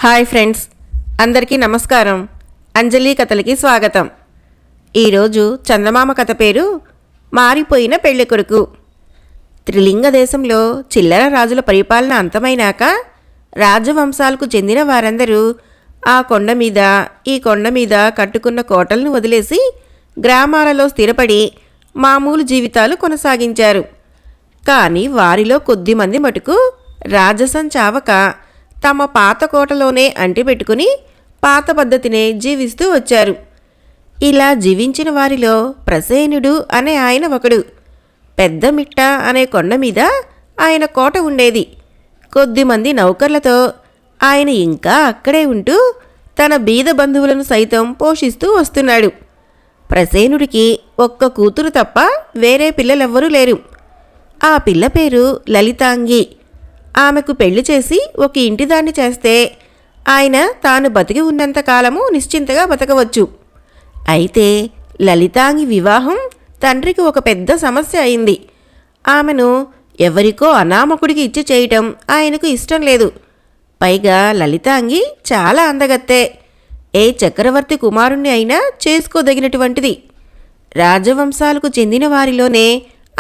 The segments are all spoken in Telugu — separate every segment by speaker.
Speaker 1: హాయ్ ఫ్రెండ్స్, అందరికీ నమస్కారం. అంజలి కథలకి స్వాగతం. ఈరోజు చందమామ కథ పేరు మారిపోయిన పెళ్ళికొడుకు. త్రిలింగ దేశంలో చిల్లర రాజుల పరిపాలన అంతమైనాక రాజవంశాలకు చెందిన వారందరూ ఆ కొండ మీద ఈ కొండ మీద కట్టుకున్న కోటలను వదిలేసి గ్రామాలలో స్థిరపడి మామూలు జీవితాలు కొనసాగించారు. కానీ వారిలో కొద్దిమంది మటుకు రాజసం చావక తమ పాత కోటలోనే అంటిపెట్టుకుని పాత పద్ధతినే జీవిస్తూ వచ్చారు. ఇలా జీవించిన వారిలో ప్రసేనుడు అనే ఆయన ఒకడు. పెద్ద మిట్ట అనే కొండ మీద ఆయన కోట ఉండేది. కొద్దిమంది నౌకర్లతో ఆయన ఇంకా అక్కడే ఉంటూ తన బీద బంధువులను సైతం పోషిస్తూ వస్తున్నాడు. ప్రసేనుడికి ఒక్క కూతురు తప్ప వేరే పిల్లలెవ్వరూ లేరు. ఆ పిల్ల పేరు లలితాంగి. ఆమెకు పెళ్లి చేసి ఒక ఇంటిదాన్ని చేస్తే ఆయన తాను బతికి ఉన్నంతకాలము నిశ్చింతగా బతకవచ్చు. అయితే లలితాంగి వివాహం తండ్రికి ఒక పెద్ద సమస్య అయింది. ఆమెను ఎవరికో అనామకుడికి ఇచ్చి చేయటం ఆయనకు ఇష్టం లేదు. పైగా లలితాంగి చాలా అందగత్తే. ఏ చక్రవర్తి కుమారుణ్ణి అయినా చేసుకోదగినటువంటిది. రాజవంశాలకు చెందిన వారిలోనే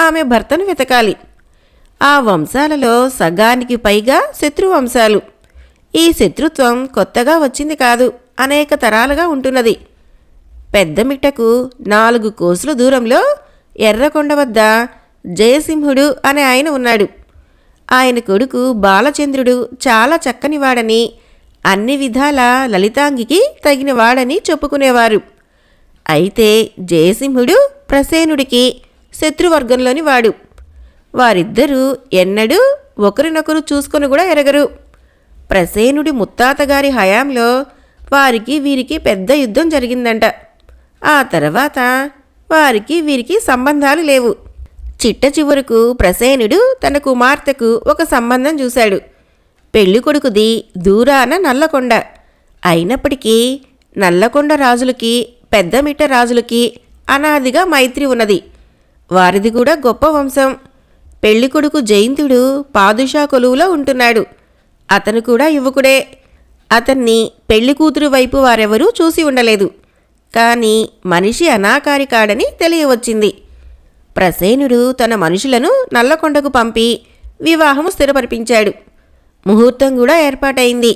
Speaker 1: ఆమె భర్తను వెతకాలి. ఆ వంశాలలో సగానికి పైగా శత్రువంశాలు. ఈ శత్రుత్వం కొత్తగా వచ్చింది కాదు, అనేక తరాలుగా ఉంటున్నది. పెద్దమిట్టకు 4 కోసుల దూరంలో ఎర్రకొండ వద్ద జయసింహుడు అనే ఆయన ఉన్నాడు. ఆయన కొడుకు బాలచంద్రుడు చాలా చక్కనివాడని, అన్ని విధాల లలితాంగికి తగినవాడని చెప్పుకునేవారు. అయితే జయసింహుడు ప్రసేనుడికి శత్రువర్గంలోని వాడు. వారిద్దరూ ఎన్నడూ ఒకరినొకరు చూసుకొని కూడా ఎరగరు. ప్రసేనుడి ముత్తాతగారి హయాంలో వారికి వీరికి పెద్ద యుద్ధం జరిగిందంట. ఆ తర్వాత వారికి వీరికి సంబంధాలు లేవు. చిట్ట చివరకు ప్రసేనుడు తన కుమార్తెకు ఒక సంబంధం చూశాడు. పెళ్ళికొడుకుది దూరాన నల్లకొండ. అయినప్పటికీ నల్లకొండ రాజులకి పెద్దమిట్ట రాజులకి అనాదిగా మైత్రి ఉన్నది. వారిది కూడా గొప్ప వంశం. పెళ్ళికొడుకు జయంతుడు పాదుషా కొలువులో ఉంటున్నాడు. అతను కూడా యువకుడే. అతన్ని పెళ్లి కూతురు వైపు వారెవరూ చూసి ఉండలేదు. కానీ మనిషి అనాకారి కాడని తెలియవచ్చింది. ప్రసేనుడు తన మనుషులను నల్లకొండకు పంపి వివాహము స్థిరపరిపించాడు. ముహూర్తం కూడా ఏర్పాటైంది.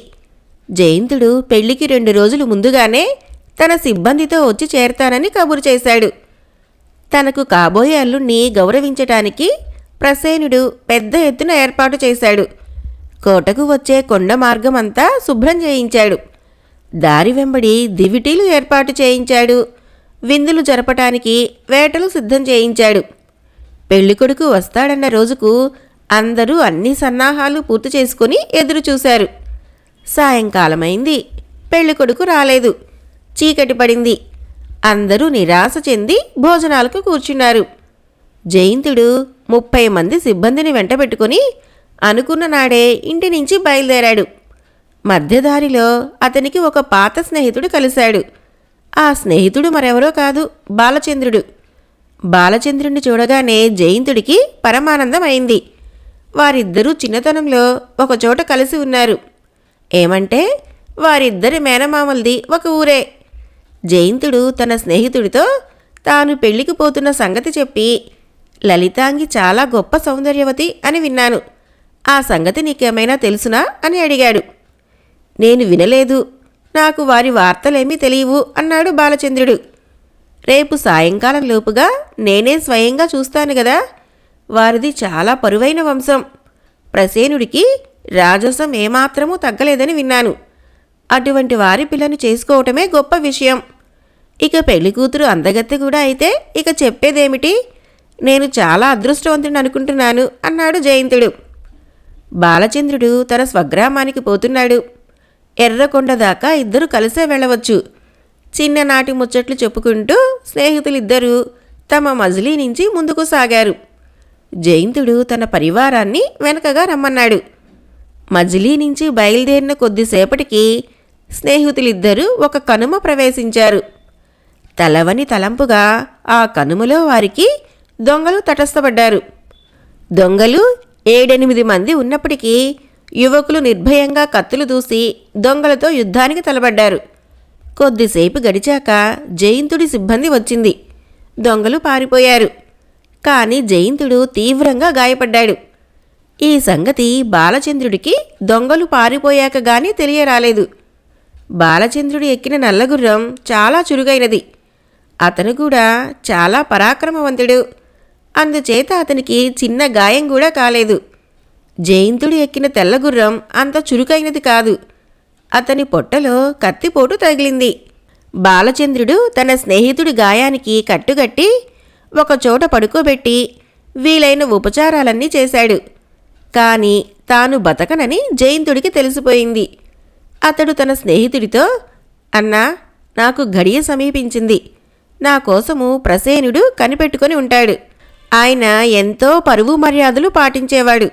Speaker 1: జయంతుడు పెళ్లికి 2 రోజులు ముందుగానే తన సిబ్బందితో వచ్చి చేరతానని కబురు చేశాడు. తనకు కాబోయే అల్లుణ్ణి గౌరవించటానికి ప్రసేనుడు పెద్ద ఎత్తున ఏర్పాటు చేశాడు. కోటకు వచ్చే కొండ మార్గమంతా శుభ్రం చేయించాడు. దారి వెంబడి దివిటీలు ఏర్పాటు చేయించాడు. విందులు జరపటానికి వేటలు సిద్ధం చేయించాడు. పెళ్ళికొడుకు వస్తాడన్న రోజుకు అందరూ అన్ని సన్నాహాలు పూర్తి చేసుకుని ఎదురుచూశారు. సాయంకాలమైంది. పెళ్ళికొడుకు రాలేదు. చీకటి పడింది. అందరూ నిరాశ చెంది భోజనాలకు కూర్చున్నారు. జయంతుడు 30 మంది సిబ్బందిని వెంటబెట్టుకుని అనుకున్న నాడే ఇంటి నుంచి బయలుదేరాడు. మధ్యదారిలో అతనికి ఒక పాత స్నేహితుడు కలిశాడు. ఆ స్నేహితుడు మరెవరో కాదు, బాలచంద్రుడు. బాలచంద్రుణ్ణి చూడగానే జయంతుడికి పరమానందం అయింది. వారిద్దరూ చిన్నతనంలో ఒకచోట కలిసి ఉన్నారు. ఏమంటే వారిద్దరి మేనమామల్ది ఒక ఊరే. జయంతుడు తన స్నేహితుడితో తాను పెళ్లికి పోతున్న సంగతి చెప్పి, లలితాంగి చాలా గొప్ప సౌందర్యవతి అని విన్నాను. ఆ సంగతి నీకేమైనా తెలుసునా అని అడిగాడు. నేను వినలేదు, నాకు వారి వార్తలేమీ తెలియవు అన్నాడు బాలచంద్రుడు. రేపు సాయంకాలం లోపుగా నేనే స్వయంగా చూస్తాను గదా. వారిది చాలా పరువైన వంశం. ప్రసేనుడికి రాజసం ఏమాత్రమూ తగ్గలేదని విన్నాను. అటువంటి వారి పిల్లను చేసుకోవటమే గొప్ప విషయం. ఇక పెళ్లి కూతురు అందగత్తె కూడా అయితే ఇక చెప్పేదేమిటి. నేను చాలా అదృష్టవంతుడిని అనుకుంటున్నాను అన్నాడు జయంతుడు. బాలచంద్రుడు తన స్వగ్రామానికి పోతున్నాడు. ఎర్రకొండ దాకా ఇద్దరు కలిసే వెళ్ళవచ్చు. చిన్ననాటి ముచ్చట్లు చెప్పుకుంటూ స్నేహితులిద్దరూ తమ మజిలీ నుంచి ముందుకు సాగారు. జయంతుడు తన పరివారాన్ని వెనకగా రమ్మన్నాడు. మజిలీ నుంచి బయలుదేరిన కొద్దిసేపటికి స్నేహితులిద్దరూ ఒక కనుమ ప్రవేశించారు. తలవని తలంపుగా ఆ కనుమలో వారికి దొంగలు తటస్థపడ్డారు. దొంగలు 7-8 మంది ఉన్నప్పటికీ యువకులు నిర్భయంగా కత్తులు దూసి దొంగలతో యుద్ధానికి తలబడ్డారు. కొద్దిసేపు గడిచాక జయంతుడి సిబ్బంది వచ్చింది. దొంగలు పారిపోయారు. కాని జయంతుడు తీవ్రంగా గాయపడ్డాడు. ఈ సంగతి బాలచంద్రుడికి దొంగలు పారిపోయాక గాని తెలియరాలేదు. బాలచంద్రుడు ఎక్కిన నల్లగుర్రం చాలా చురుగైనది. అతను కూడా చాలా పరాక్రమవంతుడు. అందుచేత అతనికి చిన్న గాయం కూడా కాలేదు. జయంతుడు ఎక్కిన తెల్లగుర్రం అంత చురుకైనది కాదు. అతని పొట్టలో కత్తిపోటు తగిలింది. బాలచంద్రుడు తన స్నేహితుడి గాయానికి కట్టుగట్టి ఒకచోట పడుకోబెట్టి వీలైన ఉపచారాలన్నీ చేశాడు. కాని తాను బతకనని జయంతుడికి తెలిసిపోయింది. అతడు తన స్నేహితుడితో, అన్నా, నాకు గడియ సమీపించింది. నా కోసము ప్రసేనుడు కనిపెట్టుకొని ఉంటాడు. ఆయన ఎంతో పరువు మర్యాదలు పాటించేవాడు.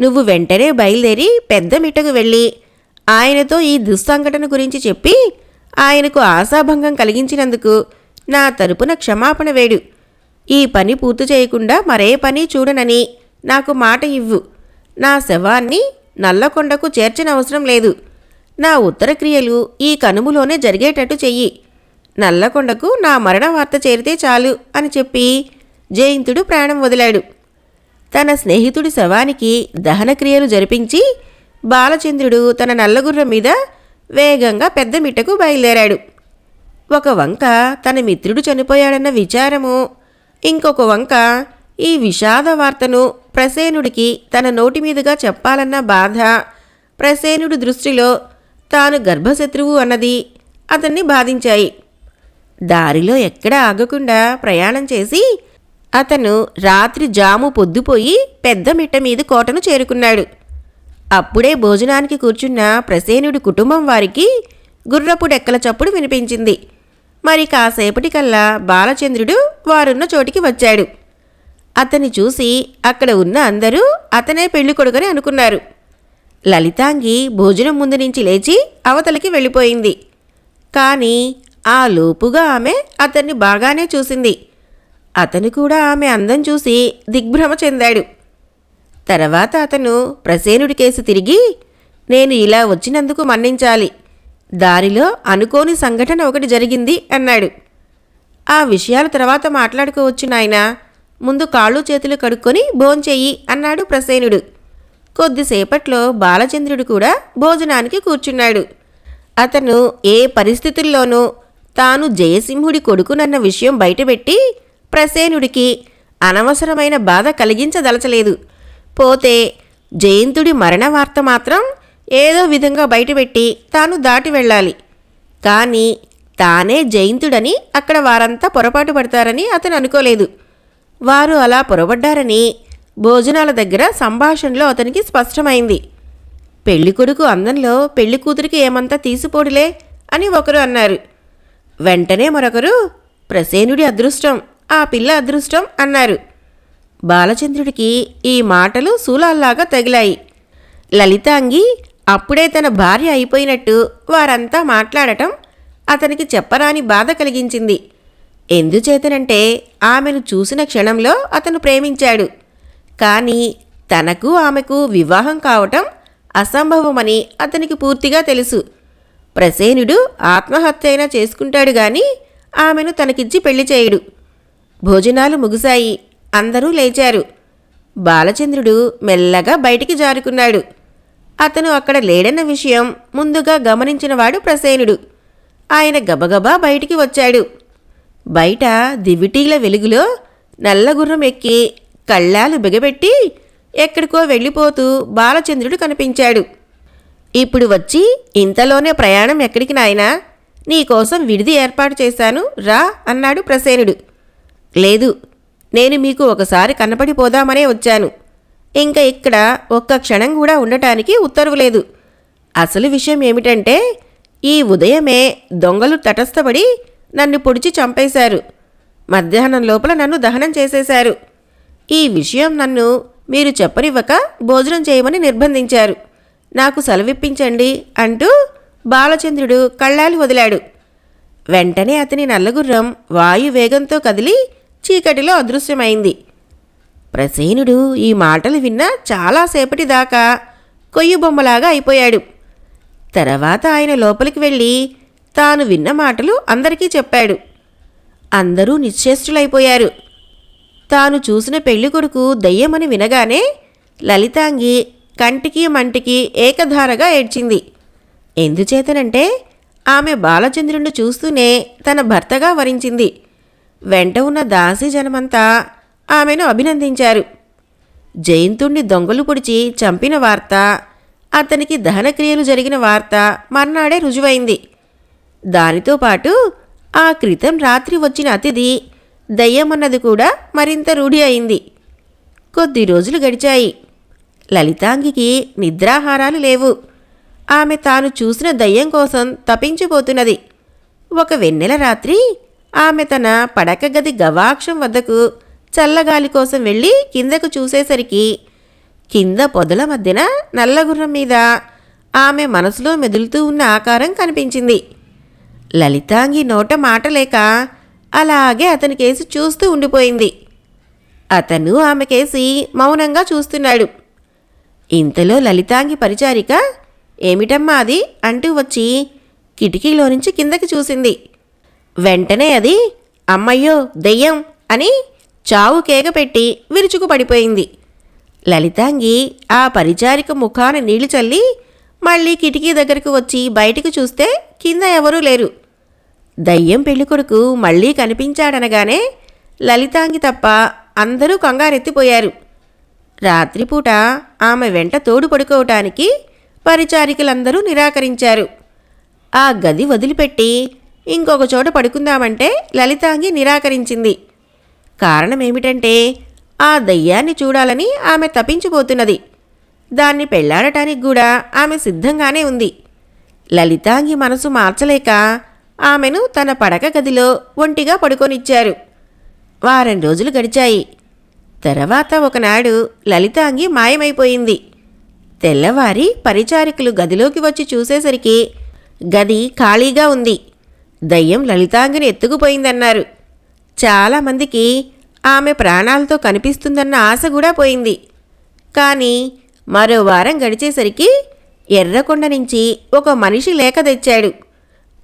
Speaker 1: నువ్వు వెంటనే బయలుదేరి పెద్ద మిట్టకు వెళ్ళి ఆయనతో ఈ దుస్సంఘటన గురించి చెప్పి ఆయనకు ఆశాభంగం కలిగించినందుకు నా తరపున క్షమాపణ వేడు. ఈ పని పూర్తి చేయకుండా మరే పని చూడనని నాకు మాట ఇవ్వు. నా శవాన్ని నల్లకొండకు చేర్చనవసరం లేదు. నా ఉత్తరక్రియలు ఈ కనుములోనే జరిగేటట్టు చెయ్యి. నల్లకొండకు నా మరణ వార్త చేరితే చాలు అని చెప్పి జయంతుడు ప్రాణం వదిలాడు. తన స్నేహితుడి శవానికి దహనక్రియలు జరిపించి బాలచంద్రుడు తన నల్లగుర్రం మీద వేగంగా పెద్ద మిట్టకు బయలుదేరాడు. ఒక వంక తన మిత్రుడు చనిపోయాడన్న విచారము, ఇంకొక వంక ఈ విషాద వార్తను ప్రసేనుడికి తన నోటి మీదుగా చెప్పాలన్న బాధ, ప్రసేనుడి దృష్టిలో తాను గర్భశత్రువు అన్నది అతన్ని బాధించాయి. దారిలో ఎక్కడా ఆగకుండా ప్రయాణం చేసి అతను రాత్రి జాము పొద్దుపోయి పెద్ద మిట్ట మీద కోటను చేరుకున్నాడు. అప్పుడే భోజనానికి కూర్చున్న ప్రసేనుడి కుటుంబం వారికి గుర్రపు డెక్కల చప్పుడు వినిపించింది. మరి కాసేపటికల్లా బాలచంద్రుడు వారున్న చోటికి వచ్చాడు. అతన్ని చూసి అక్కడ ఉన్న అందరూ అతనే పెళ్లి కొడుకని అనుకున్నారు. లలితాంగి భోజనం ముందు నుంచి లేచి అవతలికి వెళ్ళిపోయింది. కానీ ఆ లోపుగా ఆమె అతన్ని బాగానే చూసింది. అతను కూడా ఆమె అందం చూసి దిగ్భ్రమ చెందాడు. తర్వాత అతను ప్రసేనుడి కేసు తిరిగి, నేను ఇలా వచ్చినందుకు మన్నించాలి. దారిలో అనుకోని సంఘటన ఒకటి జరిగింది అన్నాడు. ఆ విషయాల తర్వాత మాట్లాడుకోవచ్చు నాయనా. ముందు కాళ్ళు చేతులు కడుక్కొని భోంచెయ్యి అన్నాడు ప్రసేనుడు. కొద్దిసేపట్లో బాలచంద్రుడు కూడా భోజనానికి కూర్చున్నాడు. అతను ఏ పరిస్థితుల్లోనూ తాను జయసింహుడి కొడుకునన్న విషయం బయటపెట్టి ప్రసేనుడికి అనవసరమైన బాధ కలిగించదలచలేదు. పోతే జయంతుడి మరణ వార్త మాత్రం ఏదో విధంగా బయటపెట్టి తాను దాటి వెళ్ళాలి. కానీ తానే జయంతుడని అక్కడ వారంతా పొరపాటు పడతారని అతను అనుకోలేదు. వారు అలా పొరబడ్డారని భోజనాల దగ్గర సంభాషణలో అతనికి స్పష్టమైంది. పెళ్ళికొడుకు అందంలో పెళ్లి కూతురికి ఏమంతా తీసిపోడులే అని ఒకరు అన్నారు. వెంటనే మరొకరు, ప్రసేనుడి అదృష్టం, ఆ పిల్ల అదృష్టం అన్నారు. బాలచంద్రుడికి ఈ మాటలు శూలాల్లాగా తగిలాయి. లలితాంగి అప్పుడే తన భార్య అయిపోయినట్టు వారంతా మాట్లాడటం అతనికి చెప్పరాని బాధ కలిగించింది. ఎందుచేతనంటే ఆమెను చూసిన క్షణంలో అతను ప్రేమించాడు. కానీ తనకు ఆమెకు వివాహం కావటం అసంభవమని అతనికి పూర్తిగా తెలుసు. ప్రసేనుడు ఆత్మహత్య అయినా చేసుకుంటాడు గాని ఆమెను తనకిచ్చి పెళ్లి చేయడు. భోజనాలు ముగిశాయి. అందరూ లేచారు. బాలచంద్రుడు మెల్లగా బయటికి జారుకున్నాడు. అతను అక్కడ లేడన్న విషయం ముందుగా గమనించినవాడు ప్రసేనుడు. ఆయన గబగబా బయటికి వచ్చాడు. బయట దివిటీల వెలుగులో నల్లగుర్రం ఎక్కి కళ్ళాలు బిగబెట్టి ఎక్కడికో వెళ్ళిపోతూ బాలచంద్రుడు కనిపించాడు. ఇప్పుడు వచ్చి ఇంతలోనే ప్రయాణం ఎక్కడికి నాయనా? నీకోసం విడిది ఏర్పాటు చేశాను, రా అన్నాడు ప్రసేనుడు. లేదు, నేను మీకు ఒకసారి కనపడిపోదామనే వచ్చాను. ఇంకా ఇక్కడ ఒక్క క్షణం కూడా ఉండటానికి ఉత్తర్వు లేదు. అసలు విషయం ఏమిటంటే ఈ ఉదయమే దొంగలు తటస్థపడి నన్ను పొడిచి చంపేశారు. మధ్యాహ్నం లోపల నన్ను దహనం చేసేశారు. ఈ విషయం నన్ను మీరు చెప్పనివ్వక భోజనం చేయమని నిర్బంధించారు. నాకు సెలవిప్పించండి అంటూ బాలచంద్రుడు కళ్ళాలు వదిలాడు. వెంటనే అతని నల్లగుర్రం వాయువేగంతో కదిలి చీకటిలో అదృశ్యమైంది. ప్రసేనుడు ఈ మాటలు విన్నా చాలాసేపటి దాకా కొయ్యి బొమ్మలాగా అయిపోయాడు. తర్వాత ఆయన లోపలికి వెళ్ళి తాను విన్న మాటలు అందరికీ చెప్పాడు. అందరూ నిశ్చేష్టులైపోయారు. తాను చూసిన పెళ్ళికొడుకు దయ్యమని వినగానే లలితాంగి కంటికి మంటికి ఏకధారగా ఏడ్చింది. ఎందుచేతనంటే ఆమె బాలచంద్రుణ్ణి చూస్తూనే తన భర్తగా వరించింది. వెంట ఉన్న దాసీ జనమంతా ఆమెను అభినందించారు. జయంతుణ్ణి దొంగలు పొడిచి చంపిన వార్త, అతనికి దహనక్రియలు జరిగిన వార్త మర్నాడే రుజువైంది. దానితో పాటు ఆ క్రితం రాత్రి వచ్చిన అతిథి దయ్యమన్నది కూడా మరింత రూఢి అయింది. కొద్ది రోజులు గడిచాయి. లలితాంగికి నిద్రాహారాలు లేవు. ఆమె తాను చూసిన దయ్యం కోసం తపించిపోతున్నది. ఒక వెన్నెల రాత్రి ఆమె తన పడక గది గవాక్షం వద్దకు చల్లగాలి కోసం వెళ్ళి కిందకు చూసేసరికి కింద పొదల మధ్యన నల్లగుర్రం మీద ఆమె మనసులో మెదులుతూ ఉన్న ఆకారం కనిపించింది. లలితాంగి నోట మాట లేక అలాగే అతని కేసి చూస్తూ ఉండిపోయింది. అతను ఆమె కేసి మౌనంగా చూస్తున్నాడు. ఇంతలో లలితాంగి పరిచారిక ఏమిటమ్మా అది అంటూ వచ్చి కిటికీలో నుంచి కిందకి చూసింది. వెంటనే అది అమ్మయ్యో దెయ్యం అని చావు కేక పెట్టి విరుచుకు పడిపోయింది. లలితాంగి ఆ పరిచారిక ముఖాన నీళ్లు చల్లి మళ్ళీ కిటికీ దగ్గరకు వచ్చి బయటికి చూస్తే కింద ఎవరూ లేరు. దయ్యం పెళ్ళికొడుకు మళ్ళీ కనిపించాడనగానే లలితాంగి తప్ప అందరూ కంగారెత్తిపోయారు. రాత్రిపూట ఆమె వెంట తోడు పడుకోవటానికి పరిచారికలందరూ నిరాకరించారు. ఆ గది వదిలిపెట్టి ఇంకొక చోట పడుకుందామంటే లలితాంగి నిరాకరించింది. కారణమేమిటంటే ఆ దయ్యాన్ని చూడాలని ఆమె తపించిపోతున్నది. దాన్ని పెళ్లాడటానికి కూడా ఆమె సిద్ధంగానే ఉంది. లలితాంగి మనసు మార్చలేక ఆమెను తన పడక గదిలో ఒంటిగా పడుకొనిచ్చారు. వారం రోజులు గడిచాయి. తర్వాత ఒకనాడు లలితాంగి మాయమైపోయింది. తెల్లవారి పరిచారికులు గదిలోకి వచ్చి చూసేసరికి గది ఖాళీగా ఉంది. దయ్యం లలితాంగిని ఎత్తుకుపోయిందన్నారు. చాలామందికి ఆమె ప్రాణాలతో కనిపిస్తుందన్న ఆశ కూడా పోయింది. కానీ మరో వారం గడిచేసరికి ఎర్రకొండ నుంచి ఒక మనిషి లేఖ తెచ్చాడు.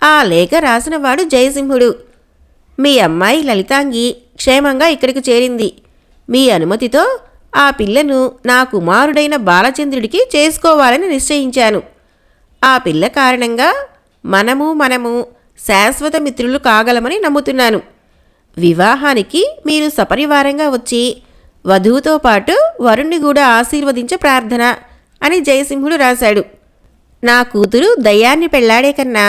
Speaker 1: ఆ లేఖ రాసినవాడు జయసింహుడు. మీ అమ్మాయి లలితాంగి క్షేమంగా ఇక్కడికి చేరింది. మీ అనుమతితో ఆ పిల్లను నా కుమారుడైన బాలచంద్రుడికి చేసుకోవాలని నిశ్చయించాను. ఆ పిల్ల కారణంగా మనము శాశ్వత మిత్రులు కాగలమని నమ్ముతున్నాను. వివాహానికి మీరు సపరివారంగా వచ్చి వధువుతో పాటు వరుణ్ణి కూడా ఆశీర్వదించ ప్రార్థన అని జయసింహుడు రాశాడు. నా కూతురు దయ్యాన్ని పెళ్లాడే కన్నా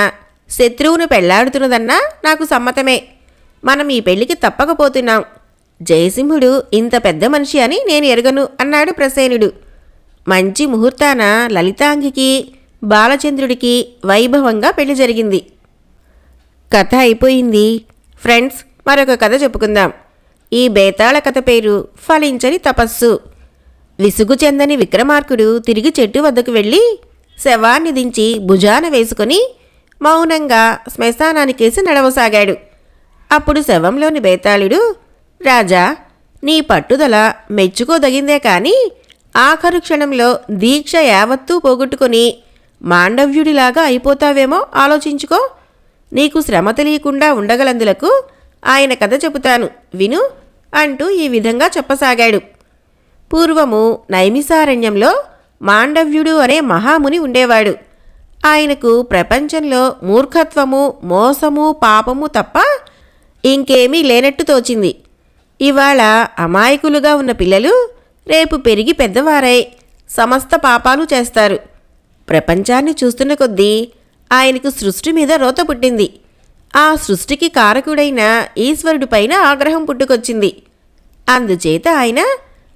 Speaker 1: శత్రువును పెళ్లాడుతున్నదన్నా నాకు సమ్మతమే. మనం ఈ పెళ్లికి తప్పకపోతున్నాం. జయసింహుడు ఇంత పెద్ద మనిషి అని నేను ఎరగను అన్నాడు ప్రసేనుడు. మంచి ముహూర్తాన లలితాంగికి బాలచంద్రుడికి వైభవంగా పెళ్లి జరిగింది. కథ అయిపోయింది. ఫ్రెండ్స్, మరొక కథ చెప్పుకుందాం. ఈ బేతాళ కథ పేరు ఫలించని తపస్సు. విసుగు చెందని విక్రమార్కుడు తిరిగి చెట్టు వద్దకు వెళ్ళి శవాన్ని దించి భుజాన వేసుకొని మౌనంగా శ్మశానానికేసి నడవసాగాడు. అప్పుడు శవంలోని బేతాళుడు, రాజా, నీ పట్టుదల మెచ్చుకోదగిందే కాని ఆఖరు క్షణంలో దీక్ష యావత్తూ పోగొట్టుకుని మాండవ్యుడిలాగా అయిపోతావేమో ఆలోచించుకో. నీకు శ్రమ తెలియకుండా ఉండగలందులకు ఆయన కథ చెబుతాను విను అంటూ ఈ విధంగా చెప్పసాగాడు. పూర్వము నైమిసారణ్యంలో మాండవ్యుడు అనే మహాముని ఉండేవాడు. ఆయనకు ప్రపంచంలో మూర్ఖత్వము, మోసము, పాపము తప్ప ఇంకేమీ లేనట్టు తోచింది. ఇవాళ అమాయకులుగా ఉన్న పిల్లలు రేపు పెరిగి పెద్దవారై సమస్త పాపాలు చేస్తారు. ప్రపంచాన్ని చూస్తున్న కొద్దీ ఆయనకు సృష్టి మీద రోత పుట్టింది. ఆ సృష్టికి కారకుడైన ఈశ్వరుడిపైన ఆగ్రహం పుట్టుకొచ్చింది. అందుచేత ఆయన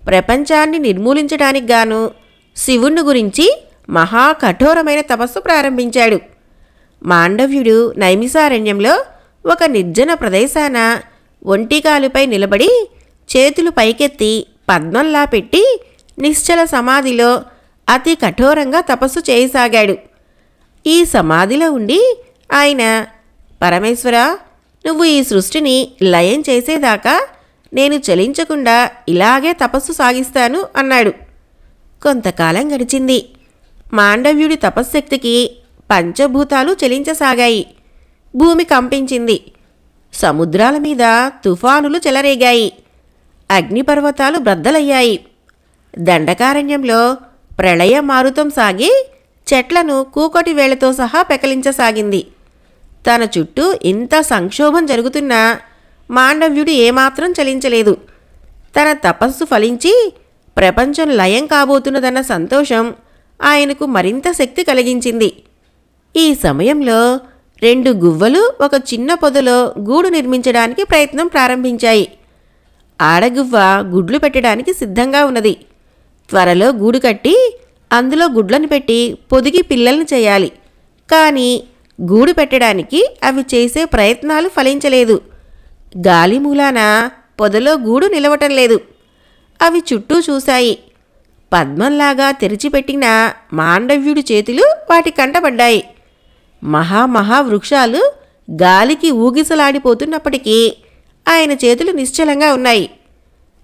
Speaker 1: ప్రపంచాన్ని నిర్మూలించడానికి గాను శివుణ్ణి గురించి మహా కఠోరమైన తపస్సు ప్రారంభించాడు. మాండవ్యుడు నైమిసారణ్యంలో ఒక నిర్జన ప్రదేశాన ఒంటికాలుపై నిలబడి చేతులు పైకెత్తి పద్మంలా పెట్టి నిశ్చల సమాధిలో అతి కఠోరంగా తపస్సు చేయసాగాడు. ఈ సమాధిలో ఉండి ఆయన, పరమేశ్వరా, నువ్వు ఈ సృష్టిని లయం చేసేదాకా నేను చలించకుండా ఇలాగే తపస్సు సాగిస్తాను అన్నాడు. కొంతకాలం గడిచింది. మాండవ్యుడి తపశ్శక్తికి పంచభూతాలు చలించసాగాయి. భూమి కంపించింది. సముద్రాల మీద తుఫానులు చెలరేగాయి. అగ్నిపర్వతాలు బ్రద్దలయ్యాయి. దండకారణ్యంలో ప్రళయ మారుతం సాగి చెట్లను కూకటి వేళ్లతో సహా పెకలించసాగింది. తన చుట్టూ ఇంత సంక్షోభం జరుగుతున్నా మాండవ్యుడు ఏమాత్రం చలించలేదు. తన తపస్సు ఫలించి ప్రపంచం లయం కాబోతున్నదన్న సంతోషం ఆయనకు మరింత శక్తి కలిగించింది. ఈ సమయంలో 2 గువ్వలు ఒక చిన్న పొదలో గూడు నిర్మించడానికి ప్రయత్నం ప్రారంభించాయి. ఆడగువ్వ గుడ్లు పెట్టడానికి సిద్ధంగా ఉన్నది. త్వరలో గూడు కట్టి అందులో గుడ్లను పెట్టి పొదిగి పిల్లల్ని చేయాలి. కానీ గూడు పెట్టడానికి అవి చేసే ప్రయత్నాలు ఫలించలేదు. గాలి మూలాన పొదలో గూడు నిలవటం లేదు. అవి చుట్టూ చూశాయి. పద్మంలాగా తెరిచిపెట్టిన మాండవ్యుడి చేతులు వాటి కంటపడ్డాయి. మహావృక్షాలు గాలికి ఊగిసలాడిపోతున్నప్పటికీ ఆయన చేతులు నిశ్చలంగా ఉన్నాయి.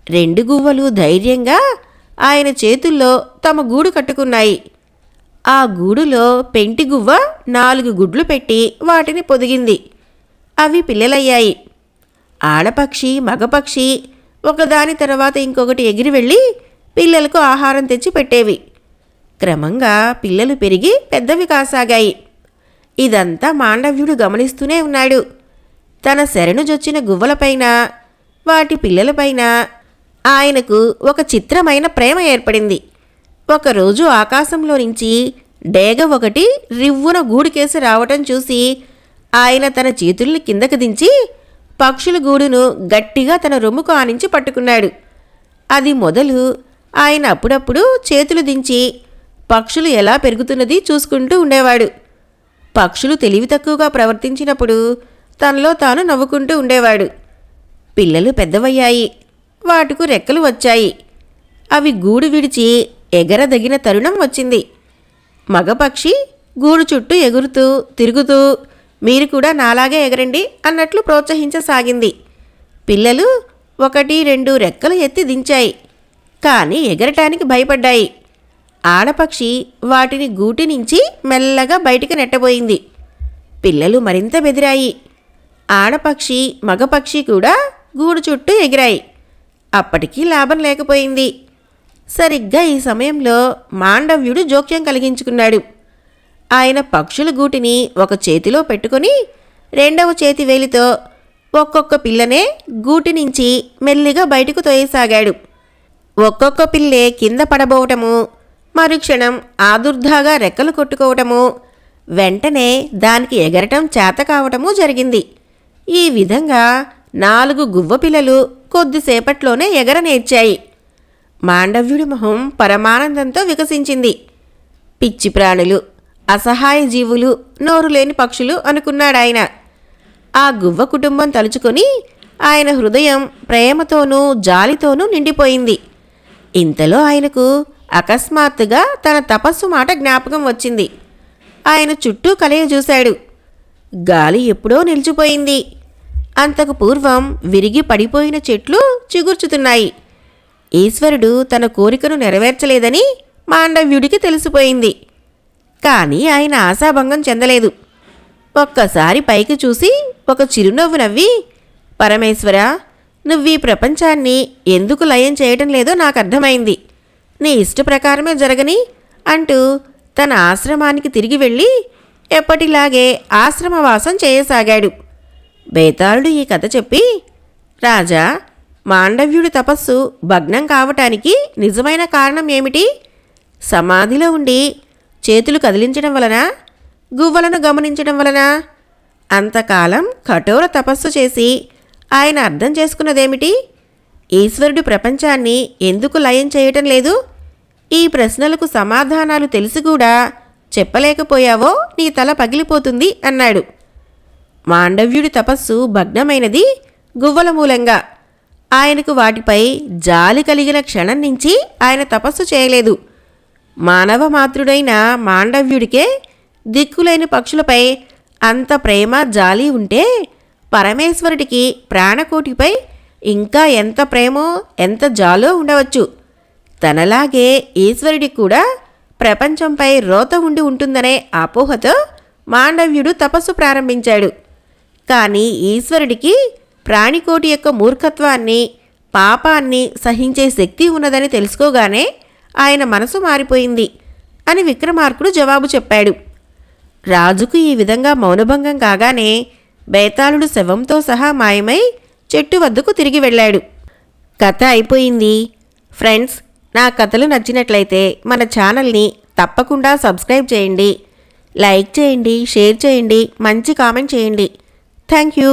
Speaker 1: 2 గువ్వలు ధైర్యంగా ఆయన చేతుల్లో తమ గూడు కట్టుకున్నాయి. ఆ గూడులో పెంటి గువ్వ 4 గుడ్లు పెట్టి వాటిని పొదిగింది. అవి పిల్లలయ్యాయి. ఆడపక్షి మగపక్షి ఒకదాని తర్వాత ఇంకొకటి ఎగిరి వెళ్ళి పిల్లలకు ఆహారం తెచ్చి పెట్టేవి. క్రమంగా పిల్లలు పెరిగి పెద్దవి కాసాగాయి. ఇదంతా మాండవ్యుడు గమనిస్తూనే ఉన్నాడు. తన శరణుజొచ్చిన గువ్వలపైన వాటి పిల్లలపైన ఆయనకు ఒక చిత్రమైన ప్రేమ ఏర్పడింది. ఒకరోజు ఆకాశంలో నుంచి డేగ ఒకటి రివ్వున గూడుకేసి రావటం చూసి ఆయన తన చేతుల్ని కిందకు దించి పక్షుల గూడును గట్టిగా తన రొమ్ముకు ఆనించి పట్టుకున్నాడు. అది మొదలు ఆయన అప్పుడప్పుడు చేతులు దించి పక్షులు ఎలా పెరుగుతున్నది చూసుకుంటూ ఉండేవాడు. పక్షులు తెలివి తక్కువగా ప్రవర్తించినప్పుడు తనలో తాను నవ్వుకుంటూ ఉండేవాడు. పిల్లలు పెద్దవయ్యాయి. వాటికు రెక్కలు వచ్చాయి. అవి గూడు విడిచి ఎగరదగిన తరుణం వచ్చింది. మగపక్షి గూడు చుట్టూ ఎగురుతూ తిరుగుతూ మీరు కూడా నాలాగే ఎగరండి అన్నట్లు ప్రోత్సహించసాగింది. పిల్లలు 1, 2 రెక్కలు ఎత్తి దించాయి. కానీ ఎగరటానికి భయపడ్డాయి. ఆడపక్షి వాటిని గూటి నుంచి మెల్లగా బయటికి నెట్టబోయింది. పిల్లలు మరింత బెదిరాయి. ఆడపక్షి మగపక్షి కూడా గూడు చుట్టూ ఎగిరాయి. అప్పటికీ లాభం లేకపోయింది. సరిగ్గా ఈ సమయంలో మాండవ్యుడు జోక్యం కలిగించుకున్నాడు. ఆయన పక్షుల గూటిని ఒక చేతిలో పెట్టుకుని 2వ చేతి వేలితో ఒక్కొక్క పిల్లనే గూటి నుంచి మెల్లిగా బయటకు తోయసాగాడు. ఒక్కొక్క పిల్లే కింద పడబోవటము, మరుక్షణం ఆదుర్దాగా రెక్కలు కొట్టుకోవటము, వెంటనే దానికి ఎగరటం చేత కావటము జరిగింది. ఈ విధంగా 4 గువ్వ పిల్లలు కొద్దిసేపట్లోనే ఎగరనేర్చాయి. మాండవ్యుడి మొహం పరమానందంతో వికసించింది. పిచ్చి ప్రాణులు, అసహాయ జీవులు, నోరు లేని పక్షులు అనుకున్నాడాయన. ఆ గువ్వ కుటుంబం తలుచుకొని ఆయన హృదయం ప్రేమతోనూ జాలితోనూ నిండిపోయింది. ఇంతలో ఆయనకు అకస్మాత్తుగా తన తపస్సు మాట జ్ఞాపకం వచ్చింది. ఆయన చుట్టూ కలయ చూశాడు. గాలి ఎప్పుడో నిలిచిపోయింది. అంతకు పూర్వం విరిగి పడిపోయిన చెట్లు చిగుర్చుతున్నాయి. ఈశ్వరుడు తన కోరికను నెరవేర్చలేదని మాండవ్యుడికి తెలిసిపోయింది. కానీ ఆయన ఆశాభంగం చెందలేదు. ఒక్కసారి పైకి చూసి ఒక చిరునవ్వు నవ్వి, పరమేశ్వర, నువ్వీ ప్రపంచాన్ని ఎందుకు లయం చేయటం లేదో నాకు అర్థమైంది. నీ ఇష్ట ప్రకారమే జరగని అంటూ తన ఆశ్రమానికి తిరిగి వెళ్ళి ఎప్పటిలాగే ఆశ్రమవాసం చేయసాగాడు. బేతాళుడు ఈ కథ చెప్పి, రాజా, మాండవ్యుడి తపస్సు భగ్నం కావటానికి నిజమైన కారణం ఏమిటి? సమాధిలో ఉండి చేతులు కదిలించడం వలన, గువ్వలను గమనించడం వలన? అంతకాలం కఠోర తపస్సు చేసి ఆయన అర్థం చేసుకున్నదేమిటి? ఈశ్వరుడు ప్రపంచాన్ని ఎందుకు లయం చేయటం లేదు? ఈ ప్రశ్నలకు సమాధానాలు తెలిసి కూడా చెప్పలేకపోయావో నీ తల పగిలిపోతుంది అన్నాడు. మాండవ్యుడి తపస్సు భగ్నమైనది గువ్వల మూలంగా. ఆయనకు వాటిపై జాలి కలిగిన క్షణం నుంచి ఆయన తపస్సు చేయలేదు. మానవ మాతృడైన మాండవ్యుడికే దిక్కులేని పక్షులపై అంత ప్రేమ జాలి ఉంటే పరమేశ్వరుడికి ప్రాణకోటిపై ఇంకా ఎంత ప్రేమో ఎంత జాలో ఉండవచ్చు. తనలాగే ఈశ్వరుడికి కూడా ప్రపంచంపై రోత ఉండి ఉంటుందనే అపోహతో మాండవ్యుడు తపస్సు ప్రారంభించాడు. కానీ ఈశ్వరుడికి ప్రాణికోటి యొక్క మూర్ఖత్వాన్ని, పాపాన్ని సహించే శక్తి ఉన్నదని తెలుసుకోగానే ఆయన మనసు మారిపోయింది అని విక్రమార్కుడు జవాబు చెప్పాడు. రాజుకు ఈ విధంగా మౌనభంగం కాగానే బేతాళుడు శవంతో సహా మాయమై చెట్టు వద్దకు తిరిగి వెళ్ళాడు. కథ అయిపోయింది. ఫ్రెండ్స్, నా కథలు నచ్చినట్లయితే మన ఛానల్ని తప్పకుండా సబ్స్క్రైబ్ చేయండి, లైక్ చేయండి, షేర్ చేయండి, మంచి కామెంట్ చేయండి. Thank you.